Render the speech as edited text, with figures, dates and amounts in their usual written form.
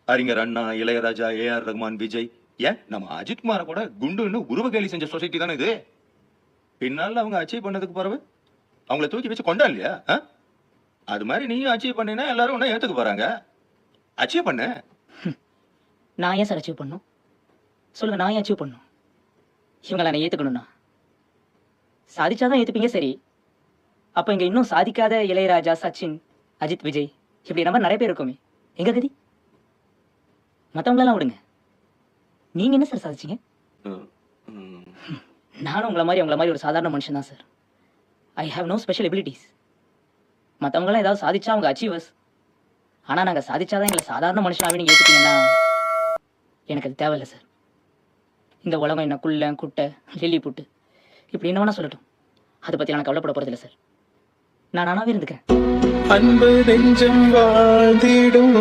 அறிஞர் அண்ணா, இளையராஜா, ஏஆர் ரகுமான், விஜய், ஏன் நம்ம அஜித் குமார கூட குண்டுன்னு உருவ கேலி செஞ்ச சொசைட்டி தானே இது. பின்னால அவங்க அச்சீவ் பண்ணதுக்கு பிறகு அவங்கள தூக்கி வச்சு கொண்டா இல்லையா? அது மாதிரி நீயும் அச்சீவ் பண்ணினா எல்லாரும் ஒன்னும் ஏத்துக்க போறாங்க. அச்சீவ் பண்ணு. நான் ஏன் சார் அச்சீவ் பண்ணும்? சொல்லுங்க, நான் ஏன் அச்சீவ் பண்ணும்? இவங்களை நான் ஏத்துக்கணும்னா சாதிச்சாதான் ஏத்துப்பீங்க. சரி, அப்ப இங்க இன்னும் சாதிக்காத இளையராஜா, சச்சின், அஜித், விஜய் இப்படி நம்ம நிறைய பேர் இருக்கோமே, எங்க கதி? மத்தவங்களெல்லாம் விடுங்க, நீங்க என்ன சார் சாதிச்சீங்க? நானும் உங்களை மாதிரி ஒரு சாதாரண மனுஷன் தான் sir. I have no special abilities. மற்றவங்களாம் ஏதாவது சாதிச்சா அவங்க அச்சீவர்ஸ். ஆனால் நாங்கள் சாதிச்சாதான் எங்களை சாதாரண மனுஷனாகவே நீங்கள் ஏற்றுப்பீங்கன்னா எனக்கு அது தேவையில்லை சார். இந்த உலகம் என்ன குள்ள குட்டை லெல்லி புட்டு இப்படி என்ன வேணா சொல்லட்டும், அதை பற்றி நான் கவலைப்பட போகிறதில்ல சார். நான் நானாவே இருந்துக்கிறேன். அன்பு நெஞ்சம் வாழ்ந்திடும்